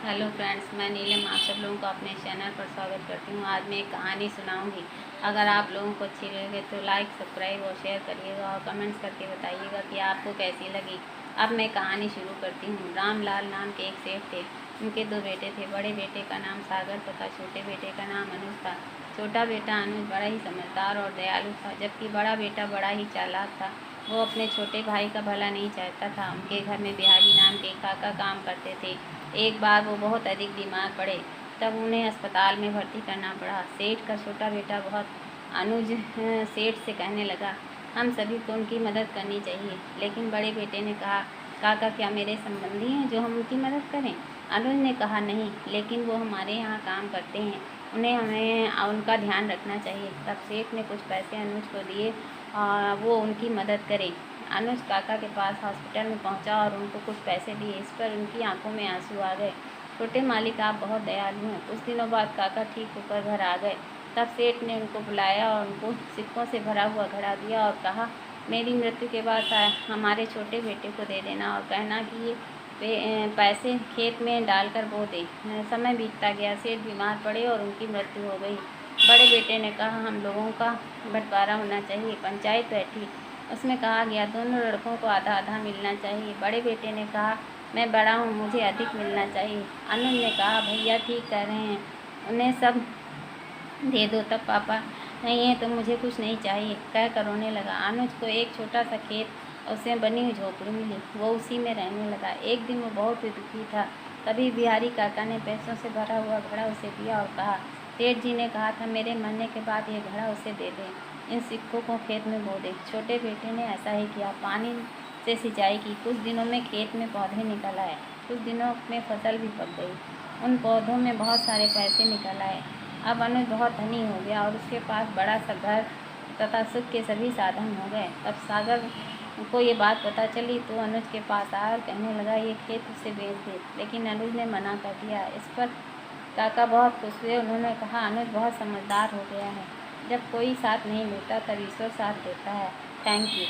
Hello friends, मैं नीलम आप सब लोगों को अपने चैनल पर स्वागत करती हूँ। आज मैं एक कहानी सुनाऊंगी। अगर आप लोगों को अच्छी लगे तो लाइक, सब्सक्राइब और शेयर करिएगा और कमेंट्स करके बताइएगा कि आपको कैसी लगी। अब मैं कहानी शुरू करती हूँ। रामलाल नाम के एक सेठ थे। उनके दो बेटे थे। बड़े बेटे का नाम सागर तथा छोटे बेटे का नाम अनुज था। छोटा बेटा अनुज बड़ा ही समझदार और दयालु था, जबकि बड़ा बेटा बड़ा ही चालाक था। वो अपने छोटे भाई का भला नहीं चाहता था। उनके घर में बिहारी नाम के काका काम करते थे। एक बार वो बहुत अधिक बीमार पड़े, तब उन्हें अस्पताल में भर्ती करना पड़ा। सेठ का छोटा बेटा बहुत अनुज सेठ से कहने लगा, हम सभी को उनकी मदद करनी चाहिए। लेकिन बड़े बेटे ने कहा, काका क्या मेरे संबंधी हैं जो हम उनकी मदद करें? अनुज ने कहा, नहीं, लेकिन वो हमारे यहाँ काम करते हैं, उन्हें हमें उनका ध्यान रखना चाहिए। तब सेठ ने कुछ पैसे अनुज को दिए और वो उनकी मदद करे। अनुज काका के पास हॉस्पिटल में पहुंचा और उनको कुछ पैसे दिए। इस पर उनकी आंखों में आंसू आ गए। छोटे मालिक, आप बहुत दयालु हैं। कुछ दिनों बाद काका ठीक होकर घर आ गए। तब सेठ ने उनको बुलाया और उनको सिक्कों से भरा हुआ घड़ा दिया और कहा, मेरी मृत्यु के बाद हमारे छोटे बेटे को दे देना और कहना कि ये पैसे खेत में डालकर बो दे। समय बीतता गया। सेठ बीमार पड़े और उनकी मृत्यु हो गई। बड़े बेटे ने कहा, हम लोगों का बंटवारा होना चाहिए। पंचायत बैठी, उसमें कहा गया, दोनों लड़कों को आधा आधा मिलना चाहिए। बड़े बेटे ने कहा, मैं बड़ा हूँ, मुझे अधिक मिलना चाहिए। अनुज ने कहा, भैया ठीक कह रहे हैं, उन्हें सब दे दो। तब पापा, नहीं है तो मुझे कुछ नहीं चाहिए, कह कर रोने लगा। अनुज को एक छोटा सा खेत और उसमें बनी हुई झोपड़ी मिली। वो उसी में रहने लगा। एक दिन वो बहुत ही दुखी था। तभी बिहारी काका ने पैसों से भरा हुआ घड़ा उसे दिया और कहा, सेठ जी ने कहा था मेरे मरने के बाद ये घड़ा उसे दे दें, इन सिक्कों को खेत में बो दें। छोटे बेटे ने ऐसा ही किया। पानी से सिंचाई की। कुछ दिनों में खेत में पौधे निकल आए। कुछ दिनों में फसल भी पक गई। उन पौधों में बहुत सारे पैसे निकल आए। अब अनुज बहुत धनी हो गया और उसके पास बड़ा सा घर तथा सुख के सभी साधन हो गए। तब सागर को ये बात पता चली तो अनुज के पास आया और कहने लगा, ये खेत उसे बेच दे। लेकिन अनुज ने मना कर दिया। इस पर काका बहुत खुश हुए। उन्होंने कहा, अनुज बहुत समझदार हो गया है। जब कोई साथ नहीं देता तब ईश्वर साथ देता है। Thank you.